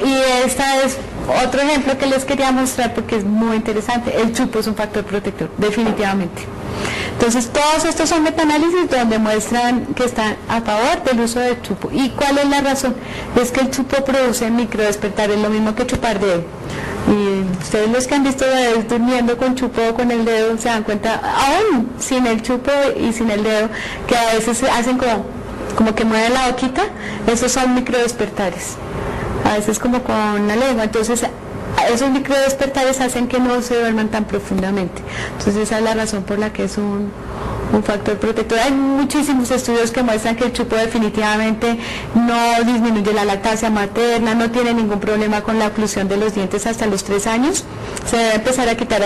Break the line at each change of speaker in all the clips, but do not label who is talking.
Y esta es otro ejemplo que les quería mostrar porque es muy interesante. El chupo es un factor protector, definitivamente. Entonces, todos estos son metaanálisis donde muestran que están a favor del uso del chupo. ¿Y cuál es la razón? Es que el chupo produce microdespertar, es lo mismo que chupar dedo. Y ustedes los que han visto bebés durmiendo con chupo o con el dedo se dan cuenta, aún sin el chupo y sin el dedo, que a veces hacen como que mueven la boquita. Esos son microdespertares, a veces como con la lengua. Entonces esos microdespertares hacen que no se duerman tan profundamente. Entonces esa es la razón por la que es un factor protector. Hay muchísimos estudios que muestran que el chupo definitivamente no disminuye la lactancia materna, no tiene ningún problema con la oclusión de los dientes hasta los 3 años. Se debe empezar a quitar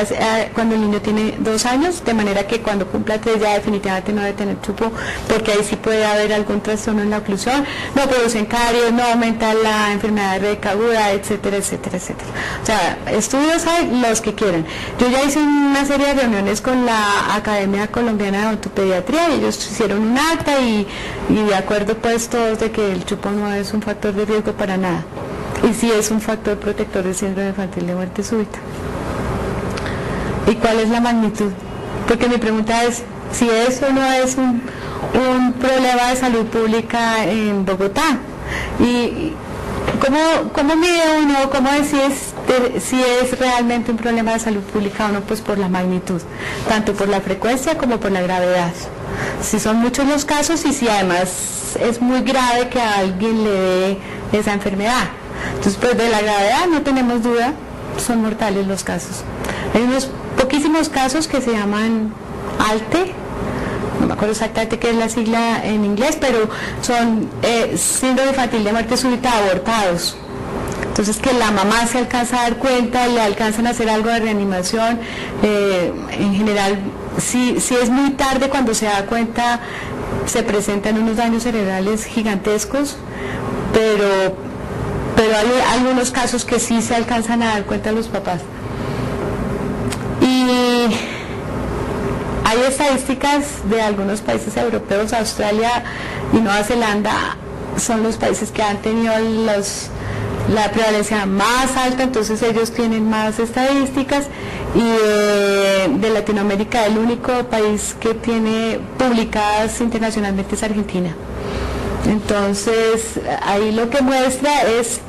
cuando el niño tiene 2 años, de manera que cuando cumpla 3 ya definitivamente no debe tener chupo, porque ahí sí puede haber algún trastorno en la oclusión. No producen caries, no aumenta la enfermedad de aguda, etcétera, etcétera, etcétera. O sea, estudios hay los que quieran. Yo ya hice una serie de reuniones con la Academia Colombiana de Odontopediatría y ellos hicieron un acta y de acuerdo pues todos de que el chupo no es un factor de riesgo para nada. Y sí es un factor protector del síndrome infantil de muerte súbita. ¿Y cuál es la magnitud? Porque mi pregunta es, si eso no es un problema de salud pública en Bogotá, y ¿cómo mide uno, cómo decides si es realmente un problema de salud pública o no? Pues por la magnitud, tanto por la frecuencia como por la gravedad. Si son muchos los casos y si además es muy grave que a alguien le dé esa enfermedad. Entonces, pues de la gravedad no tenemos duda, son mortales los casos. Hay unos poquísimos casos que se llaman ALTE, no me acuerdo exactamente qué es la sigla en inglés, pero son síndrome infantil de muerte súbita abortados. Entonces, que la mamá se alcanza a dar cuenta, le alcanzan a hacer algo de reanimación. En general, si es muy tarde cuando se da cuenta, se presentan unos daños cerebrales gigantescos, pero hay algunos casos que sí se alcanzan a dar cuenta los papás. Y hay estadísticas de algunos países europeos, Australia y Nueva Zelanda son los países que han tenido la prevalencia más alta, entonces ellos tienen más estadísticas, y de Latinoamérica el único país que tiene publicadas internacionalmente es Argentina. Entonces ahí lo que muestra es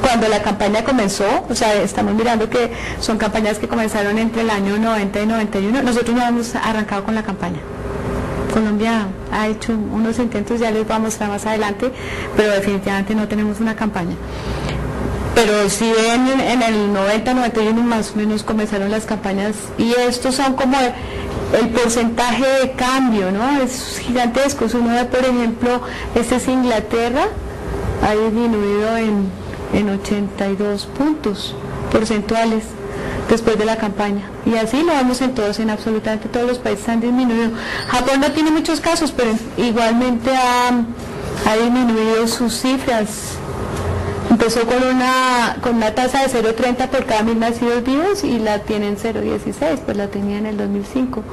cuando la campaña comenzó, o sea, estamos mirando que son campañas que comenzaron entre el año 90 y 91, nosotros no hemos arrancado con la campaña. Colombia ha hecho unos intentos, ya les voy a mostrar más adelante, pero definitivamente no tenemos una campaña. Pero sí en el 90-91 más o menos comenzaron las campañas, y estos son como el porcentaje de cambio, ¿no? Es gigantesco. Si uno ve, por ejemplo, este es Inglaterra, ha disminuido en 82 puntos porcentuales después de la campaña, y así lo vemos en todos, en absolutamente todos los países han disminuido. Japón no tiene muchos casos, pero igualmente ha disminuido sus cifras. Empezó con una tasa de 0,30 por cada 1000 nacidos vivos y la tienen 0,16, pues la tenía en el 2005.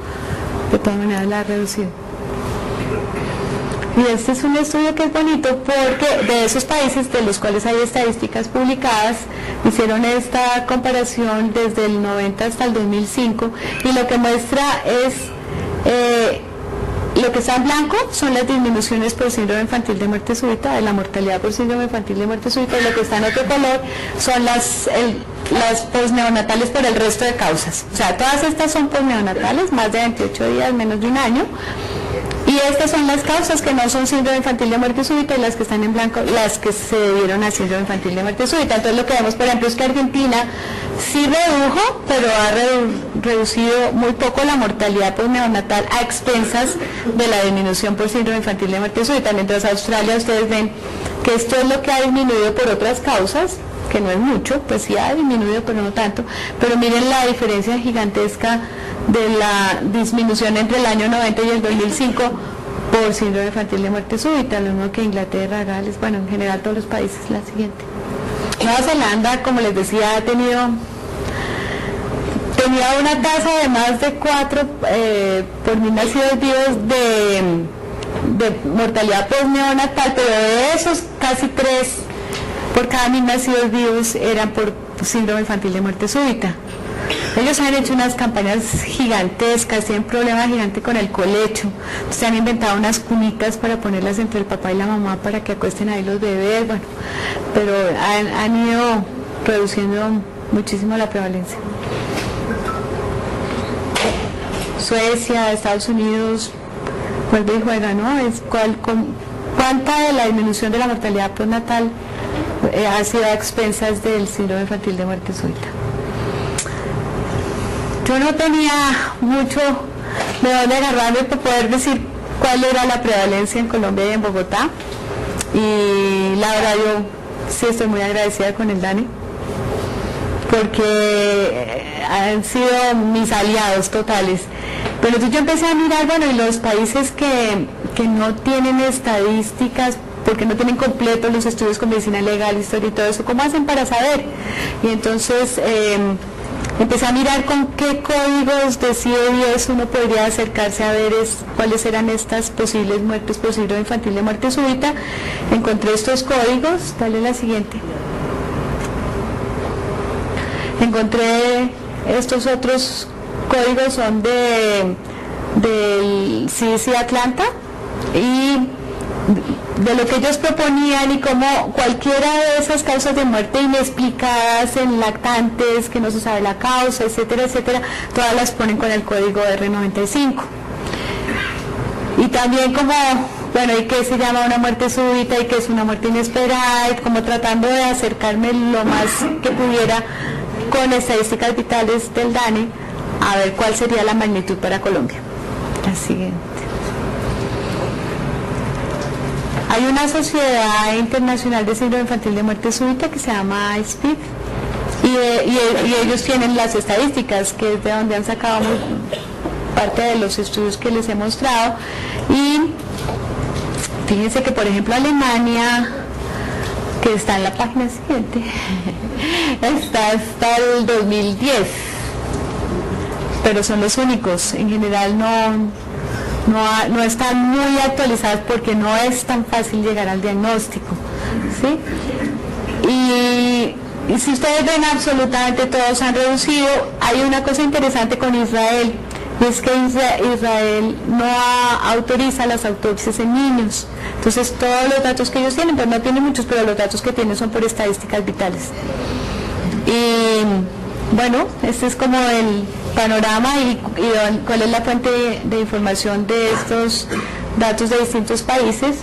De todas maneras la ha reducido. Y este es un estudio que es bonito porque de esos países de los cuales hay estadísticas publicadas, hicieron esta comparación desde el 90 hasta el 2005, y lo que muestra es, lo que está en blanco son las disminuciones por síndrome infantil de muerte súbita, de la mortalidad por síndrome infantil de muerte súbita, y lo que está en otro color son las posneonatales por el resto de causas. O sea, todas estas son posneonatales, más de 28 días, menos de un año. Y estas son las causas que no son síndrome infantil de muerte súbita, y las que están en blanco, las que se debieron a síndrome infantil de muerte súbita. Entonces lo que vemos, por ejemplo, es que Argentina sí redujo, pero ha reducido muy poco la mortalidad neonatal a expensas de la disminución por síndrome infantil de muerte súbita. Mientras Australia, ustedes ven que esto es lo que ha disminuido por otras causas, que no es mucho, pues sí ha disminuido, pero no tanto. Pero miren la diferencia gigantesca de la disminución entre el año 90 y el 2005 por síndrome infantil de muerte súbita, lo mismo que Inglaterra, Gales, bueno, en general todos los países. La siguiente. Nueva Zelanda, como les decía, ha tenido tenía una tasa de más de 4 por 1000 nacidos vivos de mortalidad postneonatal, pero de esos casi 3 por cada 1000 nacidos vivos eran por síndrome infantil de muerte súbita. Ellos han hecho unas campañas gigantescas, tienen problemas gigantes con el colecho, se han inventado unas cunitas para ponerlas entre el papá y la mamá para que acuesten ahí los bebés, bueno, pero han ido reduciendo muchísimo la prevalencia. Suecia, Estados Unidos, vuelve y juega, ¿no? ¿Cuánta de la disminución de la mortalidad postnatal ha sido a expensas del síndrome infantil de muerte súbita? Yo no tenía mucho de dónde agarrarme para poder decir cuál era la prevalencia en Colombia y en Bogotá, y la verdad yo sí estoy muy agradecida con el DANE porque han sido mis aliados totales. Pero entonces yo empecé a mirar, bueno, y los países que no tienen estadísticas, porque no tienen completos los estudios con medicina legal, historia y todo eso, ¿cómo hacen para saber? Y entonces empecé a mirar con qué códigos de CIE-10 uno podría acercarse a ver cuáles eran estas posibles muertes por síndrome infantil de muerte súbita. Encontré estos códigos, dale la siguiente. Encontré estos otros códigos, son del CDC Atlanta, y de lo que ellos proponían y como cualquiera de esas causas de muerte inexplicadas en lactantes, que no se sabe la causa, etcétera, etcétera, todas las ponen con el código R95. Y también como, bueno, y qué se llama una muerte súbita y qué es una muerte inesperada, y como tratando de acercarme lo más que pudiera con estadísticas vitales del DANE, a ver cuál sería la magnitud para Colombia. La siguiente. Hay una sociedad internacional de síndrome infantil de muerte súbita que se llama ISPID, y ellos tienen las estadísticas, que es de donde han sacado parte de los estudios que les he mostrado. Y fíjense que, por ejemplo, Alemania, que está en la página siguiente, está hasta el 2010, pero son los únicos. En general no están muy actualizadas porque no es tan fácil llegar al diagnóstico, ¿sí? Y si ustedes ven, absolutamente todos han reducido. Hay una cosa interesante con Israel, y es que Israel no autoriza las autopsias en niños. Entonces todos los datos que ellos tienen, pues no tienen muchos, pero los datos que tienen son por estadísticas vitales. Y bueno, este es como el panorama y cuál es la fuente de información de estos datos de distintos países.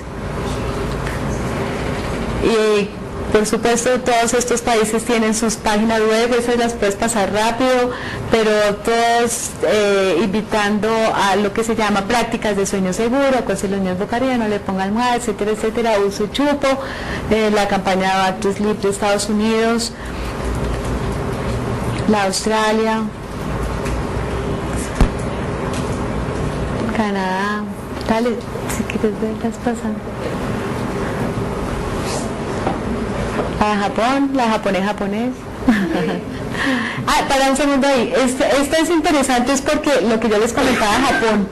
Y por supuesto todos estos países tienen sus páginas web, esas las puedes pasar rápido, pero todos invitando a lo que se llama prácticas de sueño seguro, acuérdense los niños boca arriba, no le pongan almohada, etcétera, etcétera, uso chupo, la campaña de Back to Sleep de Estados Unidos, la Australia, Canadá, dale, si quieres verlas pasando. La Japón, la japonés. Para un segundo ahí, esto es interesante, es porque lo que yo les comentaba de Japón,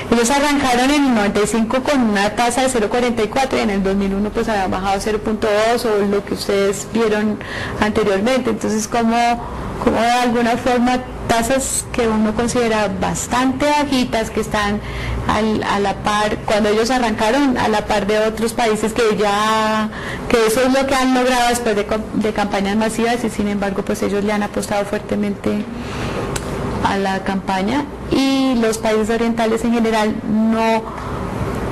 ellos arrancaron en el 95 con una tasa de 0,44 y en el 2001 pues habían bajado a 0,2 o lo que ustedes vieron anteriormente. Entonces como de alguna forma tasas que uno considera bastante bajitas, que están a la par, cuando ellos arrancaron, a la par de otros países que eso es lo que han logrado después de campañas masivas, y sin embargo pues ellos le han apostado fuertemente a la campaña, y los países orientales en general no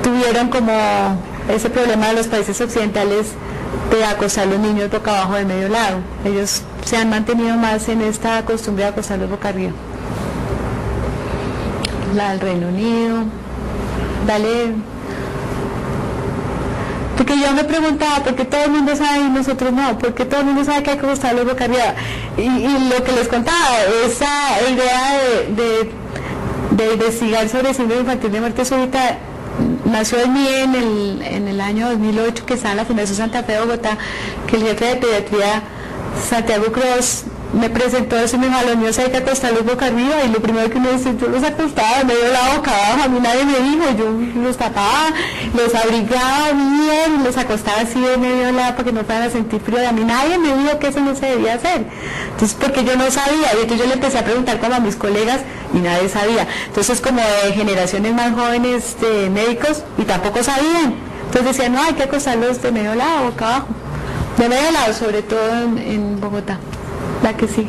tuvieron como ese problema de los países occidentales de acostar a los niños boca abajo de medio lado. Ellos se han mantenido más en esta costumbre de acostarlos boca arriba. La del Reino Unido, dale. Porque yo me preguntaba, ¿por qué todo el mundo sabe y nosotros no? ¿Por qué todo el mundo sabe que hay que acostarlos boca arriba? Y lo que les contaba, esa idea de investigar sobre síndrome infantil de muerte súbita nació en mí en el año 2008, que estaba en la Fundación Santa Fe de Bogotá, que el jefe de pediatría, Santiago Cruz, me presentó eso y me dijo, a los niños hay que acostarlos boca arriba, y lo primero que me dice, yo los acostaba medio lado boca abajo, a mí nadie me dijo, yo los tapaba, los abrigaba bien, los acostaba así de medio lado para que no fueran a sentir frío, y a mí nadie me dijo que eso no se debía hacer. Entonces, porque yo no sabía, y entonces yo le empecé a preguntar como a mis colegas y nadie sabía. Entonces, como de generaciones más jóvenes de médicos, y tampoco sabían. Entonces decían, no, hay que acostarlos de medio lado boca abajo. De medio lado, sobre todo en Bogotá, la que sí.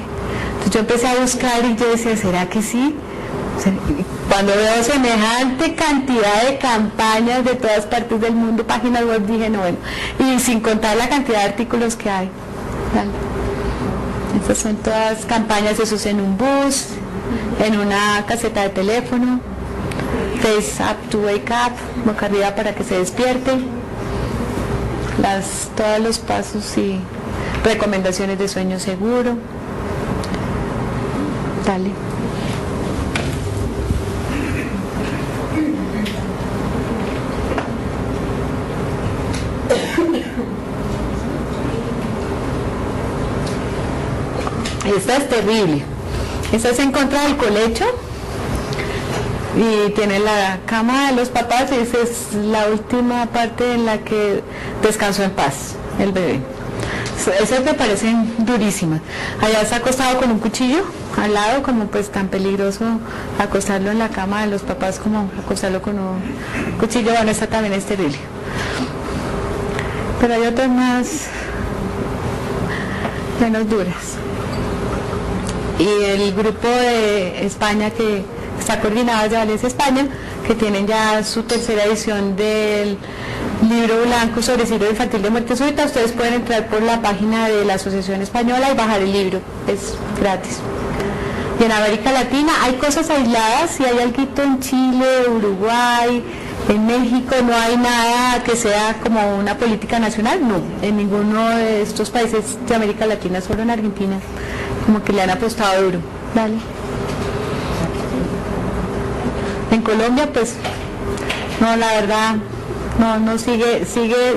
Entonces yo empecé a buscar y yo decía, ¿será que sí? O sea, cuando veo semejante cantidad de campañas de todas partes del mundo, páginas web, dije, no, bueno, y sin contar la cantidad de artículos que hay. ¿Vale? Estas son todas campañas, eso es en un bus, en una caseta de teléfono, Face Up to Wake Up, boca arriba para que se despierte. Todos los pasos y recomendaciones de sueño seguro. Dale. Esta es terrible. Esta es en contra del colecho. Y tiene la cama de los papás, y esa es la última parte en la que descansó en paz el bebé. Esas me parecen durísimas. Allá está acostado con un cuchillo al lado, como pues tan peligroso acostarlo en la cama de los papás como acostarlo con un cuchillo. Bueno, esta también es terrible. Pero hay otras menos duras. Y el grupo de España que está coordinado desde Valencia, España, que tienen ya su tercera edición del libro blanco sobre síndrome infantil de muerte súbita. Ustedes pueden entrar por la página de la Asociación Española y bajar el libro, es gratis. Y en América Latina hay cosas aisladas, y hay algo en Chile, Uruguay, en México, no hay nada que sea como una política nacional, no, en ninguno de estos países de América Latina, solo en Argentina, como que le han apostado duro. ¿Vale? En Colombia, pues, no, la verdad, no sigue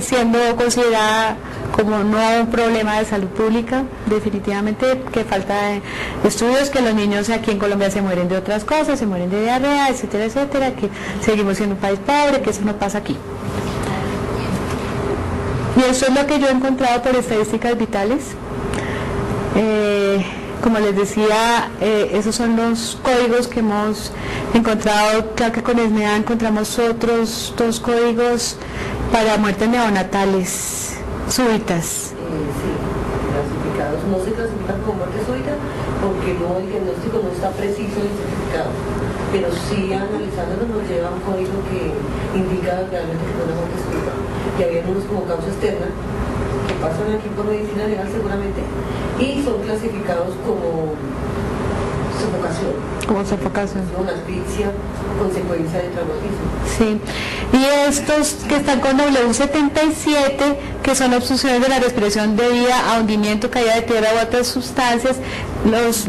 siendo considerada como no un problema de salud pública, definitivamente, que falta de estudios, que los niños aquí en Colombia se mueren de otras cosas, se mueren de diarrea, etcétera, etcétera, que seguimos siendo un país pobre, que eso no pasa aquí. Y eso es lo que yo he encontrado por estadísticas vitales. Como les decía, esos son los códigos que hemos encontrado. Claro que con SNEA encontramos otros 2 códigos para muertes neonatales súbitas.
Sí, clasificados. No se clasifican como muerte súbita porque el diagnóstico no está preciso identificado, pero sí analizándolo nos lleva a un código que indica realmente que fue una muerte súbita. Y había unos como causa externa, que pasan aquí por medicina legal seguramente, y son clasificados como sofocación.
Como sofocación.
Una asfixia, consecuencia de traumatismo.
Sí. Y estos que están con W77, que son obstrucciones de la respiración debido a hundimiento, caída de tierra u otras sustancias, los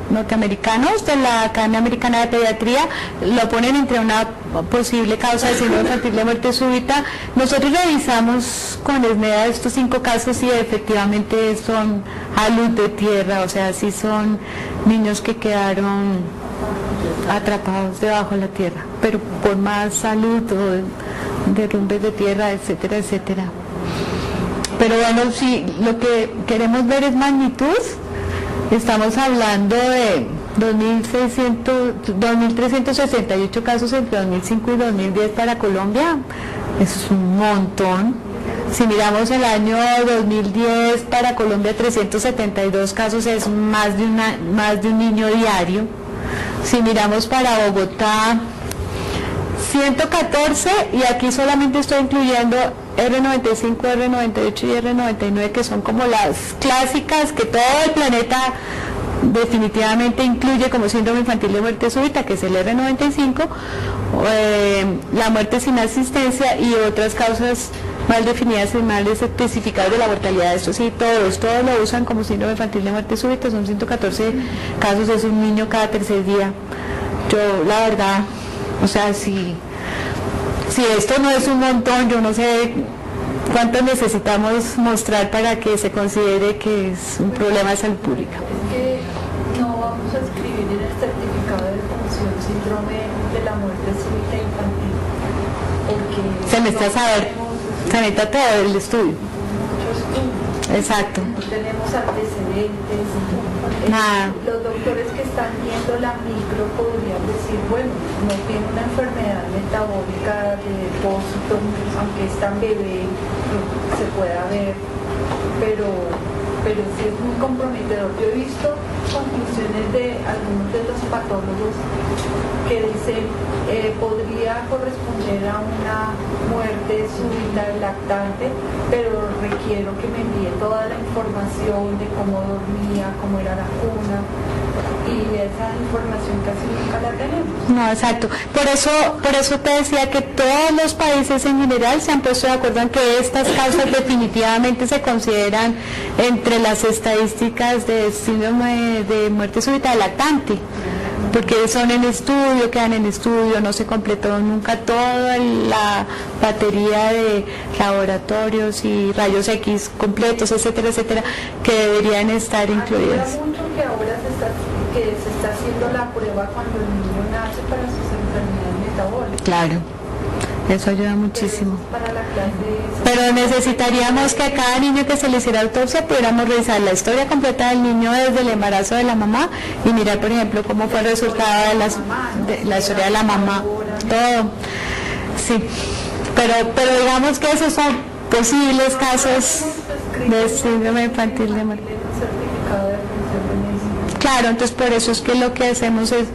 norteamericanos de la Academia Americana de Pediatría lo ponen entre una posible causa de síndrome infantil de muerte súbita. Nosotros revisamos con SNEA estos 5 casos y efectivamente son a luz de tierra, o sea, sí son niños que quedaron atrapados debajo de la tierra, pero por más salud o derrumbes de tierra, etcétera, etcétera. Pero bueno, sí, lo que queremos ver es magnitud. Estamos hablando de 2.368 casos entre 2005 y 2010 para Colombia. Eso es un montón. Si miramos el año 2010 para Colombia, 372 casos, es más de un niño diario. Si miramos para Bogotá, 114, y aquí solamente estoy incluyendo R95, R98 y R99, que son como las clásicas que todo el planeta definitivamente incluye como síndrome infantil de muerte súbita, que es el R95, la muerte sin asistencia y otras causas mal definidas y mal especificadas de la mortalidad. Esto sí, todos lo usan como síndrome infantil de muerte súbita. Son 114 casos, es un niño cada tercer día. Yo, la verdad, o sea, si esto no es un montón, yo no sé ¿Cuánto necesitamos mostrar para que se considere que es un problema de salud pública?
Es que no vamos a escribir en el certificado de defunción síndrome de la muerte súbita infantil, porque
Se necesita saber, se necesita todo el estudio.
muchos estudios.
Exacto.
No tenemos antecedentes.
Nada.
Los doctores que están viendo la micro podrían decir, bueno, no tiene una enfermedad metabólica de depósito, aunque es tan bebé, se pueda ver, pero sí es muy comprometedor. Yo he visto conclusiones de algunos de los patólogos que dicen podría corresponder a una muerte súbita del lactante, pero requiero que me envíe toda la información de cómo dormía, cómo era la cuna, y esa información casi nunca la tenemos.
No, exacto. Por eso te decía que todos los países en general se han puesto de acuerdo en que estas causas definitivamente se consideran entre las estadísticas de síndrome de muerte súbita del lactante, porque son en estudio, quedan en estudio, no se completó nunca toda la batería de laboratorios y rayos X completos, etcétera, etcétera, que deberían estar incluidas.
Ayuda mucho que ahora se está haciendo la prueba cuando el niño nace para sus enfermedades metabólicas.
Claro, eso ayuda muchísimo.
Para la clase.
Pero necesitaríamos que a cada niño que se le hiciera autopsia pudiéramos revisar la historia completa del niño desde el embarazo de la mamá y mirar, por ejemplo, cómo fue el resultado de la historia de la mamá, todo. Sí, pero digamos que esos son posibles casos de síndrome infantil de muerte. Claro, entonces por eso es que lo que hacemos es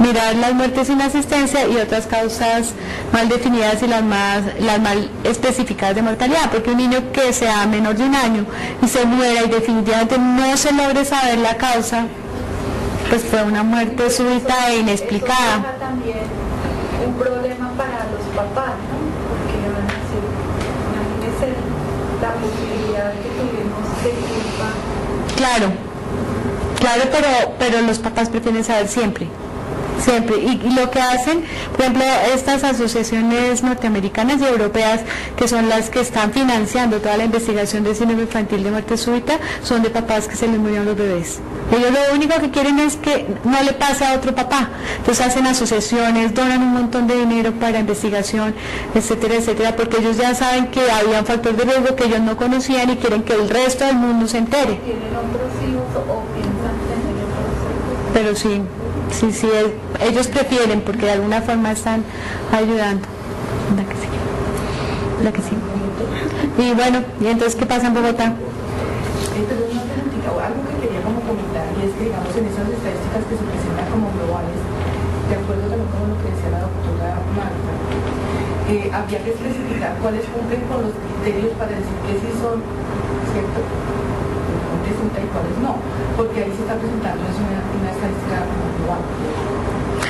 mirar las muertes sin asistencia y otras causas mal definidas y las mal especificadas de mortalidad, porque un niño que sea menor de 1 año y se muera y definitivamente no se logre saber la causa, pues fue una muerte súbita e inexplicada.
Eso también un problema para los papás, ¿no? Porque van a decir, imagínense la posibilidad que tuvimos de culpa.
Claro, pero los papás prefieren saber siempre. Y lo que hacen, por ejemplo, estas asociaciones norteamericanas y europeas, que son las que están financiando toda la investigación de síndrome infantil de muerte súbita, son de papás que se les murieron los bebés. Ellos lo único que quieren es que no le pase a otro papá. Entonces hacen asociaciones, donan un montón de dinero para investigación, etcétera, etcétera, porque ellos ya saben que había un factor de riesgo que ellos no conocían y quieren que el resto del mundo se entere.
¿Tienen otros hijos o piensan tener otros hijos?
Pero sí, ellos prefieren porque de alguna forma están ayudando. La que sí. Y bueno, ¿y entonces qué pasa en Bogotá?
Pero una preguntita, o algo que quería como comentar, y es que digamos en esas estadísticas que se presentan como globales, de acuerdo también con lo que decía la doctora Marta, había que especificar cuáles cumplen con los criterios para decir que sí son, ¿cierto?, y cuáles no, porque ahí se está presentando una estadística global.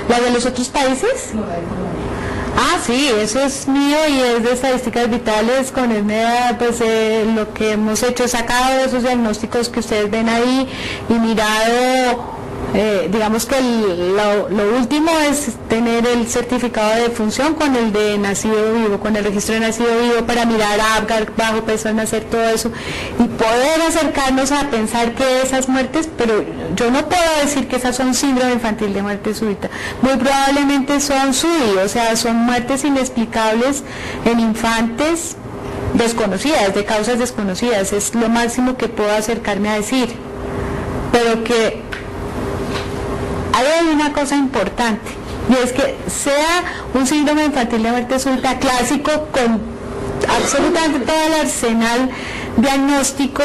¿La de los otros países?
No, la de Colombia.
Ah, sí, eso es mío y es de estadísticas vitales con ESMEDA, pues lo que hemos hecho es sacado esos diagnósticos que ustedes ven ahí y mirado, digamos que lo último es tener el certificado de defunción con el de nacido vivo, con el registro de nacido vivo para mirar Apgar, bajo peso al nacer, todo eso y poder acercarnos a pensar que esas muertes, pero yo no puedo decir que esas son síndrome infantil de muerte súbita, muy probablemente son SUDI, o sea, son muertes inexplicables en infantes desconocidas, de causas desconocidas, es lo máximo que puedo acercarme a decir, pero que hay una cosa importante y es que sea un síndrome infantil de muerte súbita clásico con absolutamente todo el arsenal diagnóstico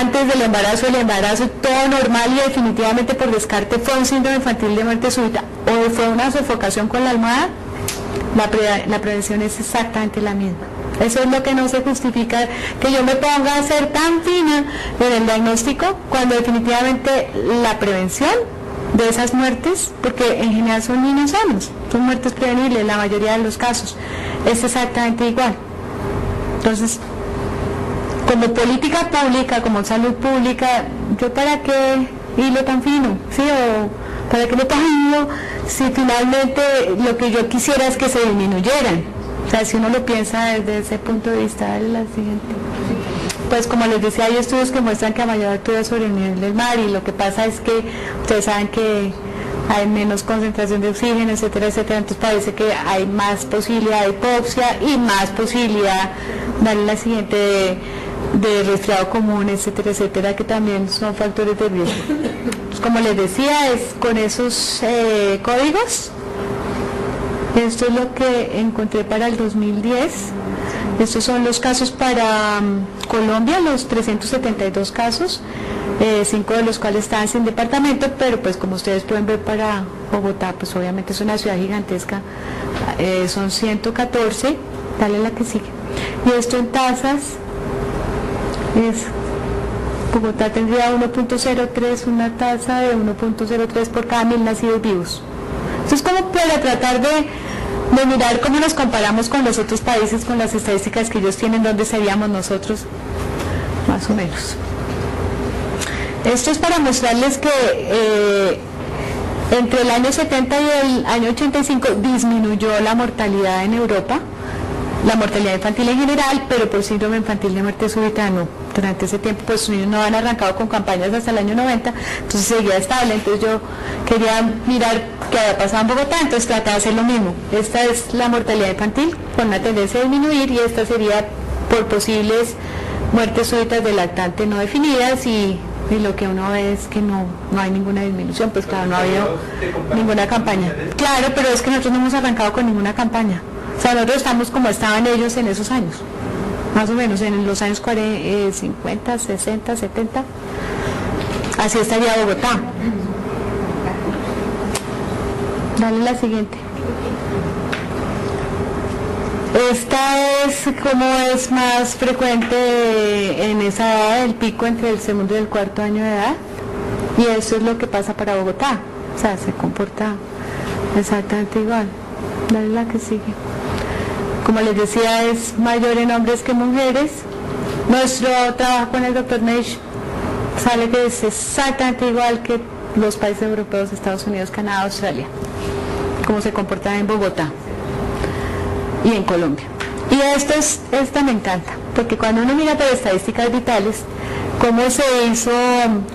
antes del embarazo, el embarazo, todo normal y definitivamente por descarte fue un síndrome infantil de muerte súbita o fue una sofocación con la almohada, la prevención es exactamente la misma. Eso es lo que no se justifica, que yo me ponga a ser tan fina en el diagnóstico cuando definitivamente la prevención de esas muertes, porque en general son niños sanos, son muertes prevenibles la mayoría de los casos, es exactamente igual. Entonces, como política pública, como salud pública, ¿yo para qué hilo tan fino? ¿Sí? ¿O para qué me tan hilo si finalmente lo que yo quisiera es que se disminuyeran? O sea, si uno lo piensa desde ese punto de vista, es la siguiente. Pues como les decía, hay estudios que muestran que a mayor altura sobre el nivel del mar, y lo que pasa es que ustedes saben que hay menos concentración de oxígeno, etcétera, etcétera, entonces parece que hay más posibilidad de hipoxia y más posibilidad, darle la siguiente, de resfriado común, etcétera, etcétera, que también son factores de riesgo. Pues como les decía, es con esos códigos. Esto es lo que encontré para el 2010. Estos son los casos para Colombia, los 372 casos, 5 de los cuales están sin departamento, pero pues como ustedes pueden ver para Bogotá, pues obviamente es una ciudad gigantesca, son 114, dale la que sigue. Y esto en tasas, Bogotá tendría 1.03, una tasa de 1.03 por cada 1.000 nacidos vivos. Esto es como para tratar de mirar cómo nos comparamos con los otros países, con las estadísticas que ellos tienen, dónde seríamos nosotros, más o menos. Esto es para mostrarles que entre el año 70 y el año 85 disminuyó la mortalidad en Europa, la mortalidad infantil en general, pero por síndrome infantil de muerte súbita no. Durante ese tiempo pues ellos no han arrancado con campañas hasta el año 90, entonces seguía estable. Entonces yo quería mirar qué había pasado en Bogotá, entonces trataba de hacer lo mismo. Esta es la mortalidad infantil con una tendencia a disminuir, y esta sería por posibles muertes súbitas de lactante no definidas, y lo que uno ve es que no hay ninguna disminución. Pues claro, no ha habido ninguna campaña. Claro, pero es que nosotros no hemos arrancado con ninguna campaña. O sea, nosotros estamos como estaban ellos en esos años, más o menos en los años 40, 50, 60, 70. Así estaría Bogotá. Dale la siguiente. Esta es como es más frecuente en esa edad, el pico entre el segundo y el cuarto año de edad, y eso es lo que pasa para Bogotá. O sea, se comporta exactamente igual. Dale la que sigue. Como les decía, es mayor en hombres que mujeres. Nuestro trabajo con el Dr. Neish sale que es exactamente igual que los países europeos, Estados Unidos, Canadá, Australia, cómo se comporta en Bogotá y en Colombia. Y esta me encanta, porque cuando uno mira por estadísticas vitales, cómo se hizo,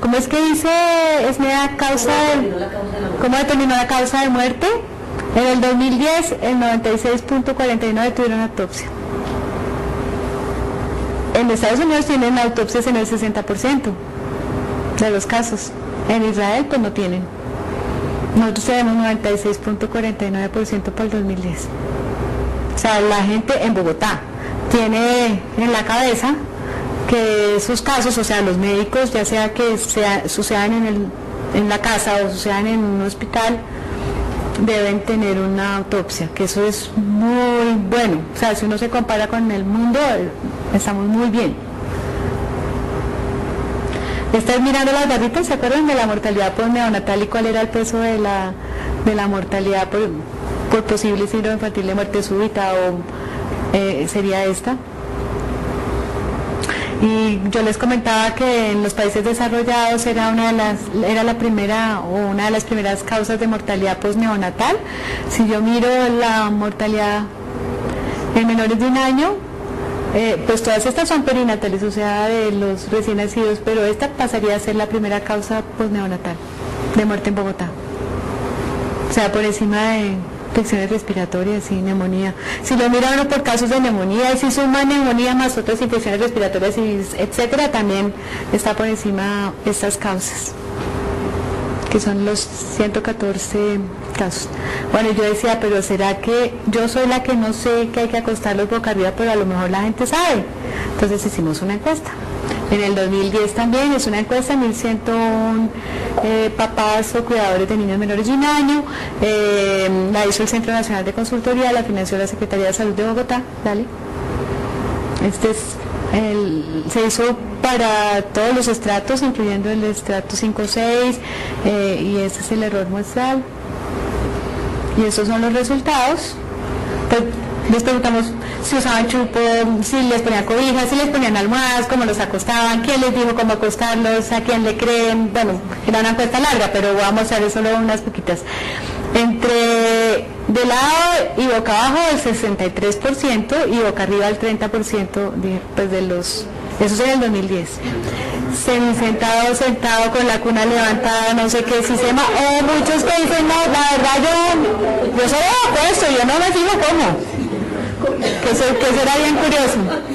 cómo es que dice Esmeda, cómo determinó la causa de muerte. En el 2010, el 96.49 tuvieron autopsia. En Estados Unidos tienen autopsias en el 60% de los casos. En Israel, pues no tienen. Nosotros tenemos 96.49% para el 2010. O sea, la gente en Bogotá tiene en la cabeza que esos casos, o sea, los médicos, ya sea que sucedan en la casa o sucedan en un hospital, deben tener una autopsia, que eso es muy bueno. O sea, si uno se compara con el mundo, estamos muy bien. Estás mirando las barritas, ¿se acuerdan de la mortalidad por neonatal y cuál era el peso de la mortalidad por posible síndrome infantil de muerte súbita? O sería esta. Y yo les comentaba que en los países desarrollados era la primera o una de las primeras causas de mortalidad posneonatal. Si yo miro la mortalidad en menores de un año, pues todas estas son perinatales, o sea, de los recién nacidos, pero esta pasaría a ser la primera causa posneonatal de muerte en Bogotá. O sea, por encima de infecciones respiratorias y neumonía. Si lo mira uno por casos de neumonía, y si suma neumonía más otras infecciones respiratorias, etcétera, también está por encima estas causas, que son los 114 casos. Bueno, yo decía, pero ¿será que yo soy la que no sé que hay que acostarlos boca arriba, pero a lo mejor la gente sabe? Entonces hicimos una encuesta. En el 2010 también es una encuesta, 1.101 papás o cuidadores de niños menores de un año, la hizo el Centro Nacional de Consultoría, la financió la Secretaría de Salud de Bogotá. Dale. Se hizo para todos los estratos, incluyendo el estrato 5-6, y ese es el error muestral. Y estos son los resultados. Pues, les preguntamos si usaban chupo, si les ponían cobijas, si les ponían almohadas, cómo los acostaban, quién les dijo cómo acostarlos, a quién le creen. Bueno, era una encuesta larga, pero voy a mostrar solo unas poquitas. Entre de lado y boca abajo el 63% y boca arriba el 30% pues de los, eso es en el 2010. Sentado con la cuna levantada, no sé qué sistema, o muchos que dicen, no, la verdad yo solo hago esto, yo no me fijo cómo, que será bien curioso.